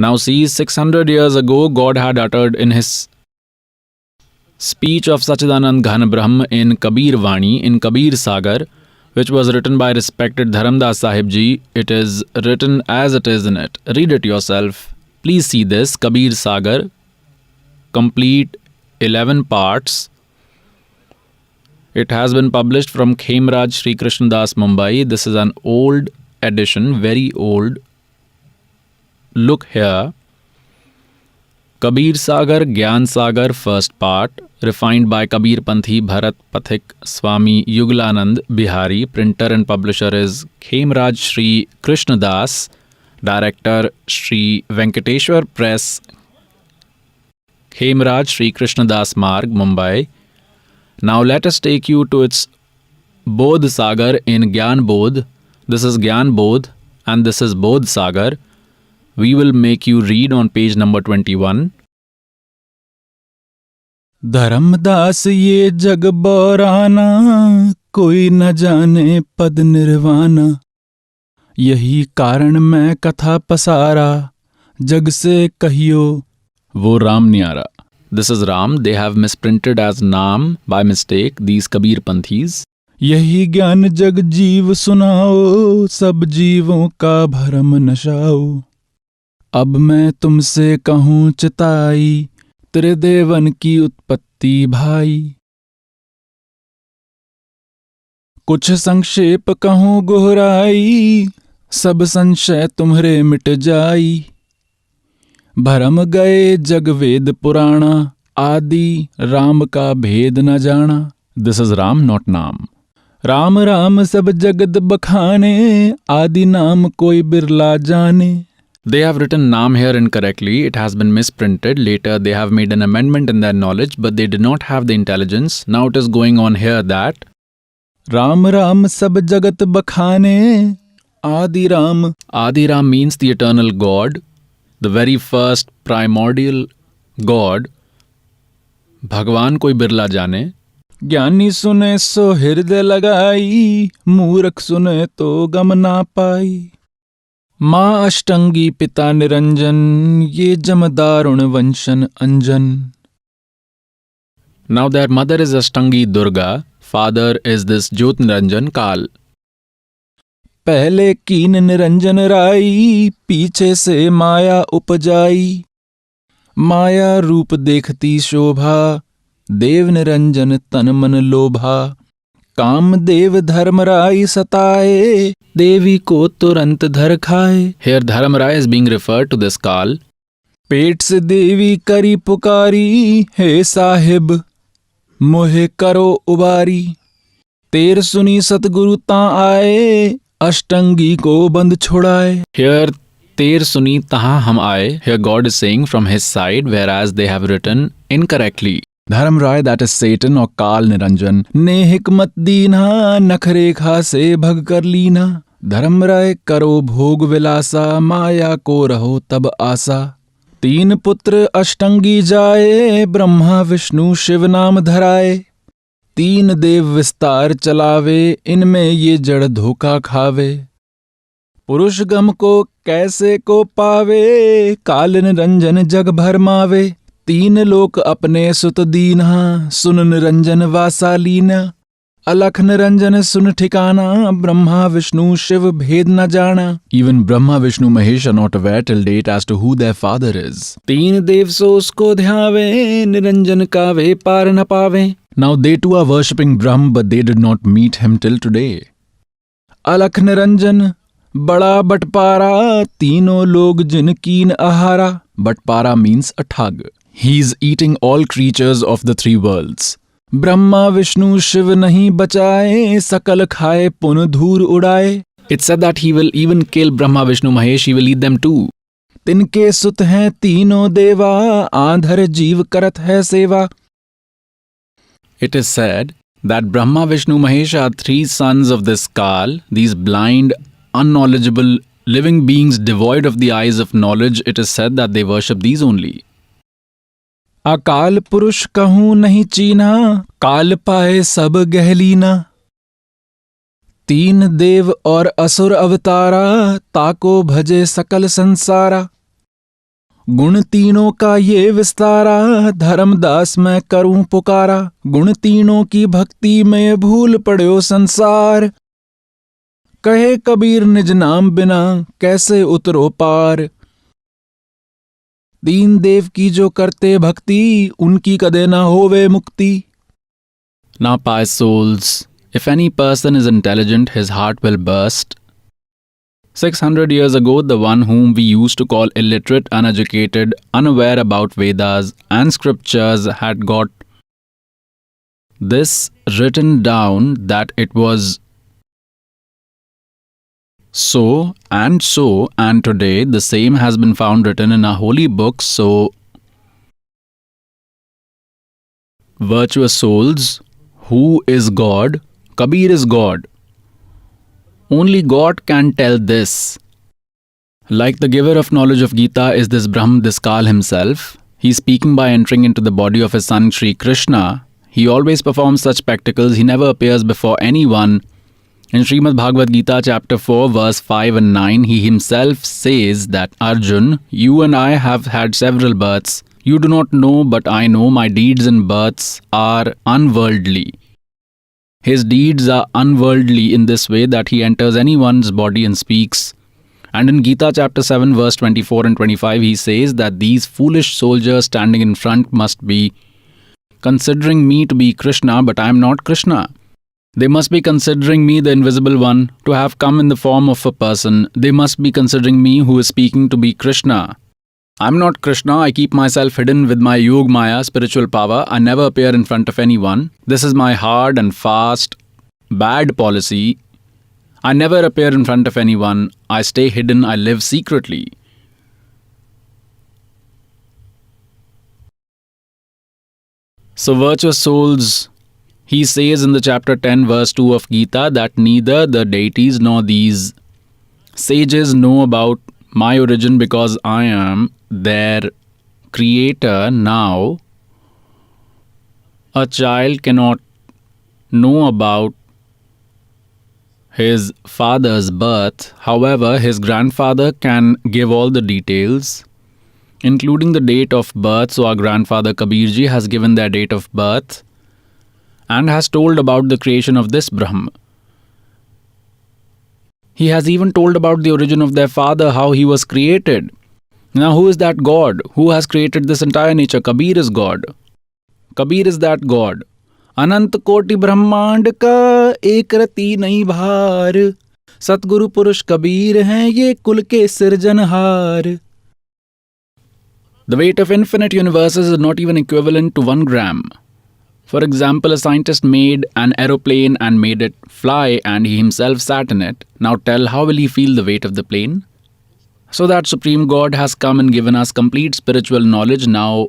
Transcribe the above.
Now see, 600 years ago, God had uttered in his speech of Sachidanand Ghan Brahm in Kabir Vani, in Kabir Sagar, which was written by respected Dharamdas Sahib Ji. It is written as it is in it. Read it yourself. Please see this, Kabir Sagar, complete 11 parts. It has been published from Khemraj Sri Krishnadas, Mumbai. This is an old edition, very old. Look here. Kabir Sagar, Gyan Sagar, first part, refined by Kabir Panthi Bharat Pathik Swami Yugalanand Bihari. Printer and publisher is Khemraj Sri Krishnadas. Director Sri Venkateshwar Press, Khemraj Sri Krishnadas Marg, Mumbai. Now let us take you to its Bodh Sagar in Gyan Bodh. This is Gyan Bodh and this is Bodh Sagar. We will make you read on page number 21. Dharmdas ये जग बौराना, कोई न जाने पद निर्वाणा। यही कारण मैं कथा पसारा, जग से कहियो वो राम न्यारा। This is Ram. They have misprinted as Naam by mistake, these Kabir Panthis. यही ज्ञान जग जीव सुनाओ, सब जीवों का भरम नशाओ। अब मैं तुमसे कहूँ चिताई, त्रिदेवन की उत्पत्ति भाई। कुछ संक्षेप कहूँ गोहराई, सब संशय तुम्हारे मिट जाई। भरम गए जग वेद पुराणा, आदि राम का भेद न जाना। This is Ram, not Naam. Ram Ram सब जगत बखाने, आदि नाम कोई बिरला जाने। They have written Naam here incorrectly. It has been misprinted. Later they have made an amendment in their knowledge, but they did not have the intelligence. Now it is going on here that Ram Ram सब जगत बखाने, आदि Ram. Adi Ram means the eternal God, the very first primordial God. Bhagwan koi birla jane. ज्ञानी सुने सो हृदय लगाई, मूर्ख सुने तो गम ना पाई। माँ अष्टंगी पिता निरंजन, ये जमदारुण वंशन अंजन। Now their mother is Ashtangi Durga, father is this Jyot Niranjan Kal. पहले कीन निरंजन राई, पीछे से माया उपजाई। माया रूप देखती शोभा, देव निरंजन तन मन लोभा। काम देव धर्मराय सताए, देवी को तुरंत धर खाए। Here Dharamrai is being referred to this Kal. पेट से देवी करी पुकारी, हे साहिब मोहे करो उबारी। तेर सुनी सतगुरु ता आए, अष्टंगी को बंद छुड़ाए। Here Ter Suni Taha Ham Aaye. Here God is saying from his side, whereas they have written incorrectly. Dharmarai, that is Satan or Kal Niranjan, ने हिकमत दीना, नखरेखा से भग कर लीना। धर्मराय करो भोग विलासा, माया को रहो तब आसा। तीन पुत्र अष्टंगी जाए, ब्रह्मा विष्णु शिव नाम धराए। तीन देव विस्तार चलावे, इनमें ये जड़ धोखा खावे। पुरुष गम को कैसे को पावे, काल निरंजन जग भरमावे। तीन लोक अपने सुत दीन्हा, सुन निरंजन वासालीना। अलख निरंजन सुन ठिकाना, ब्रह्मा विष्णु शिव भेद न जाना। Even Brahma, Vishnu, Mahesh are not aware till date as to who their father is. तीन देव सो उसको ध्यावे, निरंजन का वे पार न पावे। Now they too are worshipping Brahm, but they did not meet him till today. अलख निरंजन बड़ा बटपारा, तीनों लोग जिन कीन आहारा। Batpara means a thug. He is eating all creatures of the three worlds. Brahma Vishnu Shiv नहीं बचाए, सकल खाए पुन धूर उड़ाए। It's said that he will even kill Brahma, Vishnu, Mahesh, he will eat them too. तिनके सुत हैं तीनों देवा, आंधर जीव करत है सेवा। It is said that Brahma, Vishnu, Mahesh are three sons of this Kal, these blind, unknowledgeable, living beings devoid of the eyes of knowledge. It is said that they worship these only. अकाल पुरुष कहूँ नहीं चीना, काल पाए सब गहलीना। तीन देव और असुर अवतारा, ताको भजे सकल संसारा। गुण तीनों का ये विस्तारा, धर्मदास मैं करूं पुकारा। गुण तीनों की भक्ति में भूल पड़ो संसार, कहे कबीर निज नाम बिना कैसे उतरो पार। तीन देव की जो करते भक्ति, उनकी कदे ना होवे मुक्ति। Now, pious souls, if any person is intelligent, his heart will burst. 600 years ago, the one whom we used to call illiterate, uneducated, unaware about Vedas and scriptures had got this written down that it was so, and today the same has been found written in a holy book. So, virtuous souls, who is God? Kabir is God. Only God can tell this. Like the giver of knowledge of Gita is this Brahm, this Kal himself. He is speaking by entering into the body of his son Sri Krishna. He always performs such spectacles. He never appears before anyone. In Srimad Bhagavad Gita chapter 4 verse 5 and 9, he himself says that Arjun, you and I have had several births. You do not know, but I know my deeds and births are unworldly. His deeds are unworldly in this way that he enters anyone's body and speaks. And in Gita chapter 7 verse 24 and 25, he says that these foolish soldiers standing in front must be considering me to be Krishna, but I am not Krishna. They must be considering me the invisible one to have come in the form of a person. They must be considering me who is speaking to be Krishna. I'm not Krishna. I keep myself hidden with my Yog Maya spiritual power. I never appear in front of anyone. This is my hard and fast, bad policy. I never appear in front of anyone. I stay hidden. I live secretly. So, virtuous souls, he says in the chapter 10 verse 2 of Gita that neither the deities nor these sages know about my origin because I am their creator. Now, a child cannot know about his father's birth. However, his grandfather can give all the details, including the date of birth. So, our grandfather Kabirji has given their date of birth and has told about the creation of this Brahm. He has even told about the origin of their father, how he was created. Now, who is that God? Who has created this entire nature? Kabir is God. Kabir is that God. अनंत कोटि ब्रह्मांड का एक रति नहीं भार, सतगुरु पुरुष कबीर हैं ये कुल के सिरजनहार. The weight of infinite universes is not even equivalent to 1 gram. For example, a scientist made an aeroplane and made it fly and he himself sat in it. Now tell, how will he feel the weight of the plane? So that Supreme God has come and given us complete spiritual knowledge. Now